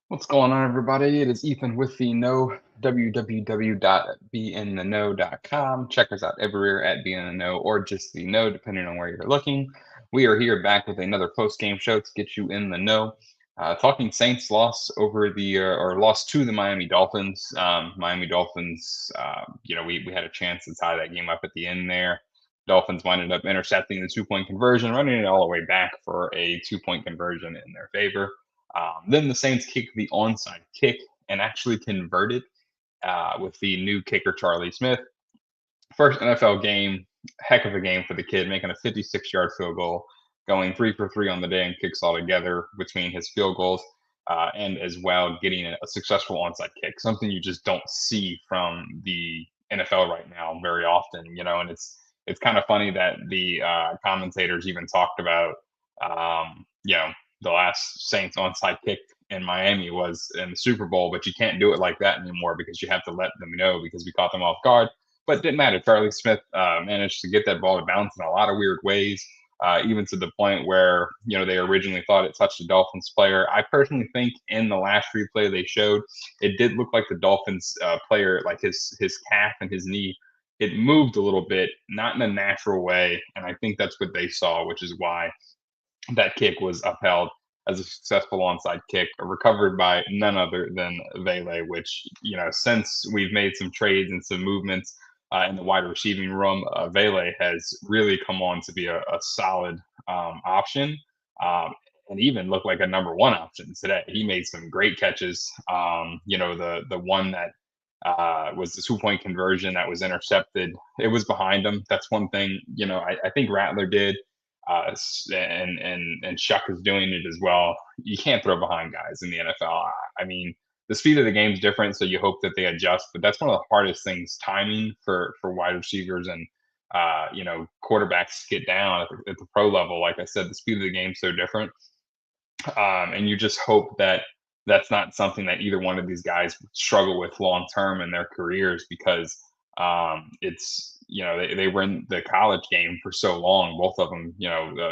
What's going on, everybody? It is Ethan with the Know, www.beintheknow.com. Check us out everywhere at Be in the Know or just the Know, depending on where you're looking. We are here back with another post-game show to get you in the know. Talking Saints lost over the or lost to the Miami Dolphins. Miami Dolphins, we had a chance to tie that game up at the end there. Dolphins winded up intercepting the 2-point conversion, running it all the way back for a 2-point conversion in their favor. Then the Saints kicked the onside kick and actually converted with the new kicker, Charlie Smith. First NFL game, heck of a game for the kid, making a 56-yard field goal, going 3 for 3 on the day and kicks altogether between his field goals and as well getting a successful onside kick, something you just don't see from the NFL right now very often, and it's kind of funny that the commentators even talked about, the last Saints onside kick in Miami was in the Super Bowl, but you can't do it like that anymore because you have to let them know because we caught them off guard. But it didn't matter. Charlie Smith managed to get that ball to bounce in a lot of weird ways, even to the point where they originally thought it touched a Dolphins player. I personally think in the last replay they showed, it did look like the Dolphins player, like his calf and his knee, it moved a little bit, not in a natural way, and I think that's what they saw, which is why that kick was upheld as a successful onside kick, recovered by none other than Vele, which, since we've made some trades and some movements in the wide receiving room, Vele has really come on to be a solid option and even looked like a number one option today. He made some great catches. The one that was the 2-point conversion that was intercepted. It was behind him. That's one thing, I think Rattler did and Shuck is doing it as well. You can't throw behind guys in the NFL. I mean, the speed of the game is different, so you hope that they adjust. But that's one of the hardest things: timing for wide receivers and quarterbacks get down at the pro level. Like I said, the speed of the game is so different, and you just hope that that's not something that either one of these guys struggle with long term in their careers because it's they were in the college game for so long, both of them,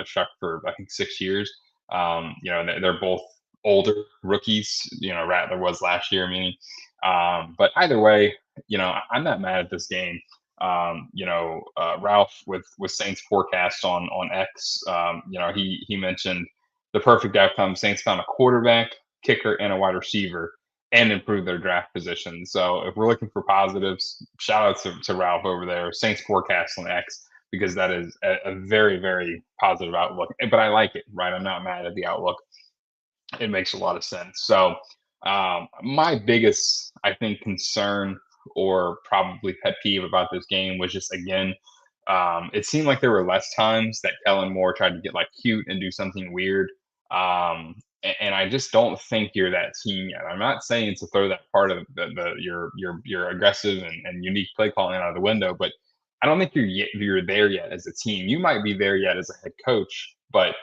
Shuck for I think 6 years. They're both older rookies. Rattler was last year, meaning. But either way, I'm not mad at this game. Ralph with Saints forecast on X, he mentioned the perfect outcome. Saints found a quarterback, kicker, and a wide receiver and improve their draft position. So if we're looking for positives, shout out to Ralph over there, Saints forecast on X, because that is a very, very positive outlook. But I like it, right? I'm not mad at the outlook. It makes a lot of sense. So my biggest, I think, concern or probably pet peeve about this game was just, again, it seemed like there were less times that Kellen Moore tried to get like cute and do something weird. And I just don't think you're that team yet. I'm not saying to throw that part of your aggressive and unique play calling out of the window, but I don't think you're there yet as a team. You might be there yet as a head coach, but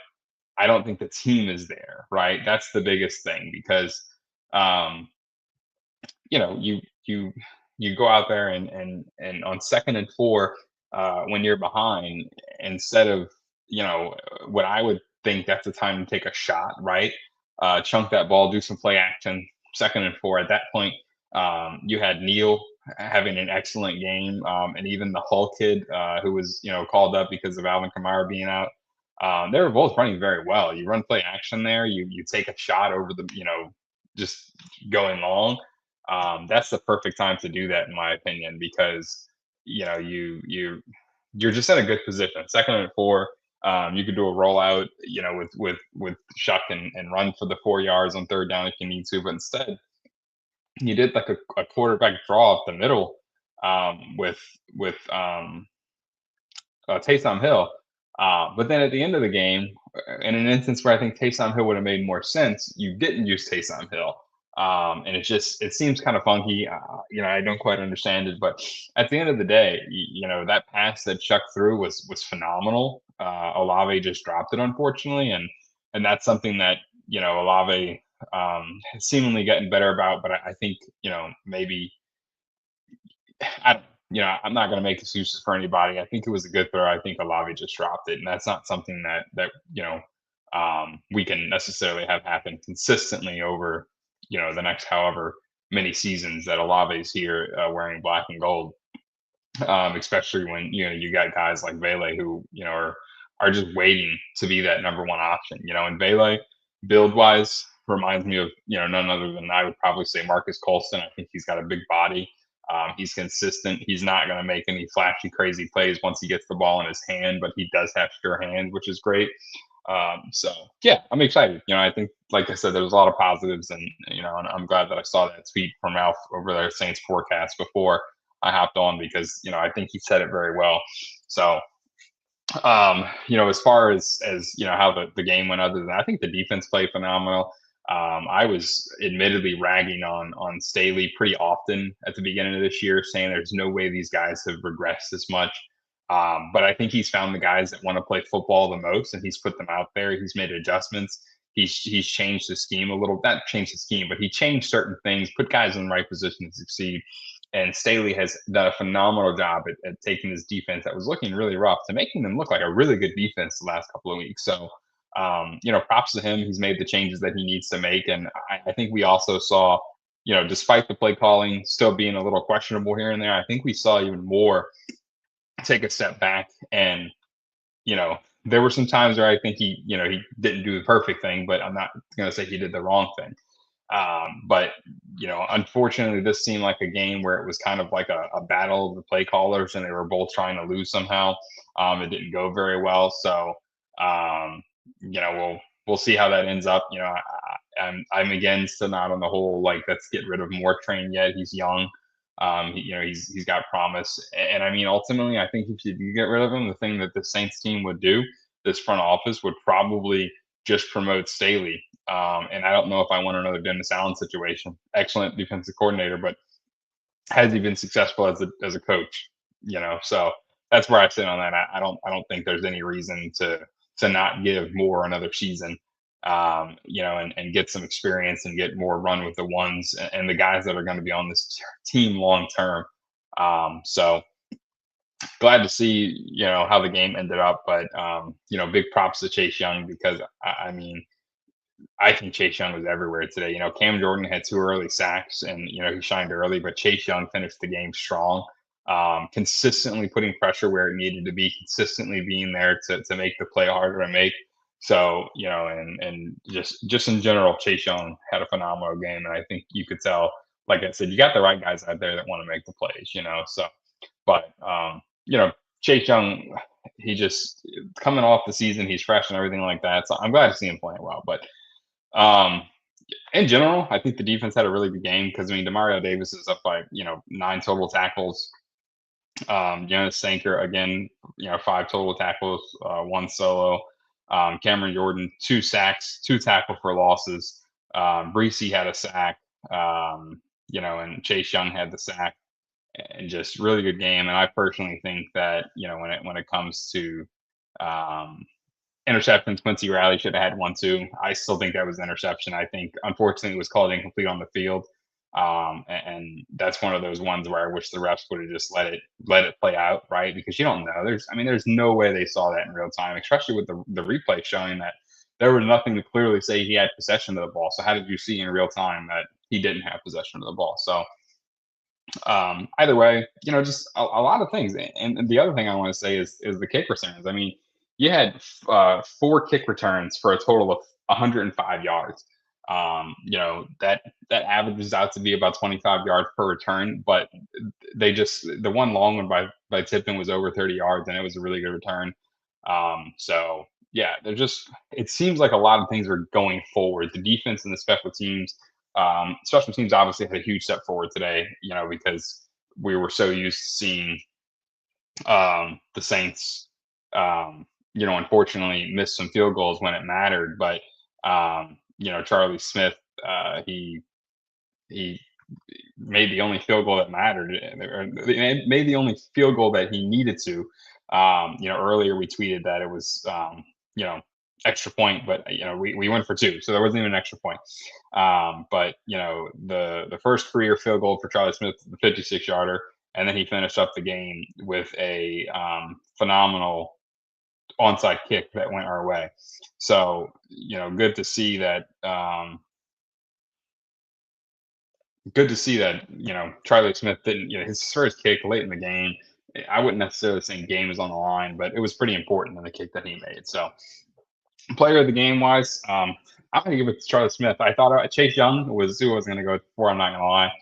I don't think the team is there. Right? That's the biggest thing because um, you go out there and on 2nd and 4 when you're behind, instead of what I would think that's the time to take a shot, right? Chunk that ball, do some play action. 2nd and 4. At that point, you had Kneaux having an excellent game, and even the Hull kid who was called up because of Alvin Kamara being out. They were both running very well. You run play action there. You take a shot over the just going long. That's the perfect time to do that, in my opinion, because you're just in a good position. 2nd and 4, you could do a rollout, with Shuck and run for the 4 yards on 3rd down if you need to. But instead, you did like a quarterback draw up the middle with Taysom Hill. But then at the end of the game, in an instance where I think Taysom Hill would have made more sense, you didn't use Taysom Hill. And it seems kind of funky. I don't quite understand it, but at the end of the day, that pass that Chuck threw was phenomenal. Olave just dropped it, unfortunately, and that's something that Olave is seemingly getting better about. But I think maybe I don't. I'm not going to make excuses for anybody. I think it was a good throw. I think Olave just dropped it, and that's not something that we can necessarily have happen consistently over the next however many seasons that Olave's here wearing black and gold. Especially when you got guys like Vele who are just waiting to be that number one option. And Vele, build wise, reminds me of none other than I would probably say Marcus Colston. I think he's got a big body. He's consistent. He's not going to make any flashy, crazy plays once he gets the ball in his hand, but he does have sure hand, which is great. So yeah, I'm excited. I think, like I said, there's a lot of positives, and I'm glad that I saw that tweet from Alf over their Saints forecast before I hopped on because I think he said it very well. So as far as how the game went, other than that, I think the defense played phenomenal. I was admittedly ragging on Staley pretty often at the beginning of this year, saying there's no way these guys have regressed as much. But I think he's found the guys that want to play football the most, and he's put them out there. He's made adjustments. He's changed the scheme a little. Not changed the scheme, but he changed certain things, put guys in the right position to succeed. And Staley has done a phenomenal job at taking this defense that was looking really rough to making them look like a really good defense the last couple of weeks. So, props to him. He's made the changes that he needs to make. And I think we also saw, despite the play calling still being a little questionable here and there, I think we saw even more take a step back. And, there were some times where I think he didn't do the perfect thing, but I'm not going to say he did the wrong thing. But unfortunately, this seemed like a game where it was kind of like a battle of the play callers, and they were both trying to lose somehow. It didn't go very well, so we'll see how that ends up. I'm again still not on the whole like let's get rid of Moore train yet. He's young. He's got promise, and I mean ultimately, I think if you do get rid of him, the thing that the Saints team would do, this front office would probably just promote Staley. And I don't know if I want another Dennis Allen situation. Excellent defensive coordinator, but has he been successful as a coach? So that's where I sit on that. I don't think there's any reason to not give Moore another season. And get some experience and get more run with the ones and the guys that are going to be on this team long term. So glad to see how the game ended up, but big props to Chase Young because I mean I think Chase Young was everywhere today. Cam Jordan had 2 early sacks and, he shined early, but Chase Young finished the game strong, consistently putting pressure where it needed to be, consistently being there to make the play harder to make. So, and just in general, Chase Young had a phenomenal game. And I think you could tell, like I said, you got the right guys out there that want to make the plays. So, but, Chase Young, he just coming off the season, he's fresh and everything like that. So I'm glad to see him playing well, but um, in general, I think the defense had a really good game because I mean, Demario Davis is up by 9 total tackles. Jonas Sanker again, 5 total tackles, 1 solo. Cameron Jordan 2 sacks, 2 tackle for losses. Breesy had a sack. And Chase Young had the sack, and just really good game. And I personally think that when it comes to um, interceptions, Quincy Riley should have had one too. I still think that was an interception. I think unfortunately it was called incomplete on the field. And that's one of those ones where I wish the refs would have just let it play out, right? Because you don't know. There's no way they saw that in real time, especially with the replay showing that there was nothing to clearly say he had possession of the ball. So how did you see in real time that he didn't have possession of the ball? So either way, just a lot of things. And the other thing I want to say is the kick returns. I mean, you had 4 kick returns for a total of 105 yards. That averages out to be about 25 yards per return, but the one long one by Tipton was over 30 yards, and it was a really good return. So yeah, it seems like a lot of things are going forward. The defense and the special teams obviously had a huge step forward today, because we were so used to seeing the Saints, unfortunately miss some field goals when it mattered. But Charlie Smith, he made the only field goal that mattered, or made the only field goal that he needed to. Earlier we tweeted that it was, extra point, but we went for 2, so there wasn't even an extra point. But the first career field goal for Charlie Smith, the 56-yarder, and then he finished up the game with a phenomenal onside kick that went our way. So, good to see that good to see that, Charlie Smith didn't, his first kick late in the game. I wouldn't necessarily say game was on the line, but it was pretty important in the kick that he made. So, player of the game wise, I'm going to give it to Charlie Smith. I thought Chase Young was who I was going to go for. I'm not going to lie.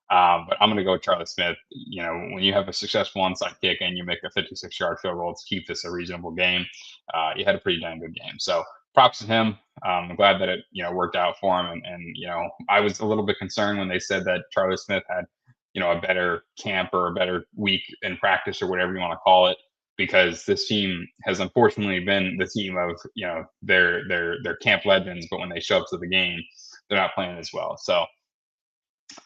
But I'm going to go with Charlie Smith. When you have a successful onside kick and you make a 56-yard field goal to keep this a reasonable game, you had a pretty dang good game. So props to him. I'm glad that it worked out for him. And I was a little bit concerned when they said that Charlie Smith had a better camp or a better week in practice or whatever you want to call it, because this team has unfortunately been the team of their camp legends, but when they show up to the game, they're not playing as well. So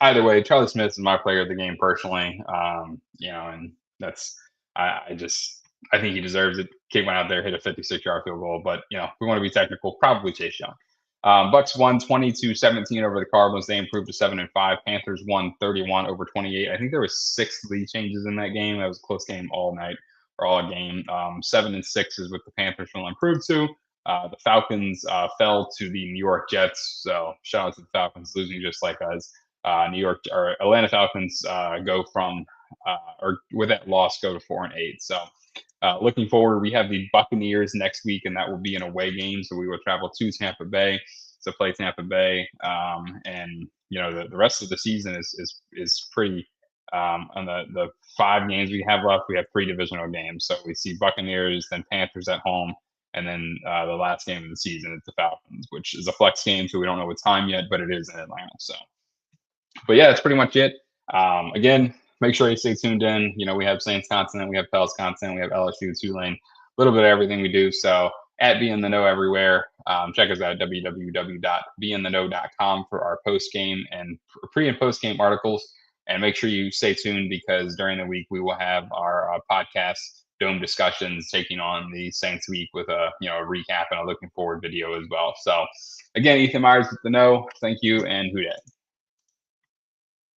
either way, Charlie Smith is my player of the game personally. And that's I think he deserves it. Kid went out there, hit a 56-yard field goal, but if we want to be technical, probably Chase Young. Bucks won 22-17 over the Cardinals. They improved to 7-5. Panthers won 31 over 28. I think there was 6 lead changes in that game. That was a close game all night or all game. 7-6 is what the Panthers will improve to. The Falcons fell to the New York Jets. So shout out to the Falcons losing just like us. New York or Atlanta Falcons go from or with that loss go to 4-8. So looking forward, we have the Buccaneers next week, and that will be an away game. So we will travel to Tampa Bay to play Tampa Bay, and the rest of the season is pretty. On the 5 games we have left, we have 3 divisional games. So we see Buccaneers, then Panthers at home, and then the last game of the season is the Falcons, which is a flex game, so we don't know what time yet, but it is in Atlanta. So. But yeah, that's pretty much it. Again, make sure you stay tuned in. We have Saints content, we have Pels content, we have LSU, Tulane, a little bit of everything we do. So at Be in the Know everywhere. Check us out at www.beintheknow.com for our post game and pre and post game articles. And make sure you stay tuned because during the week we will have our podcast dome discussions taking on the Saints week with a recap and a looking forward video as well. So again, Ethan Myers with the Know. Thank you and who dat?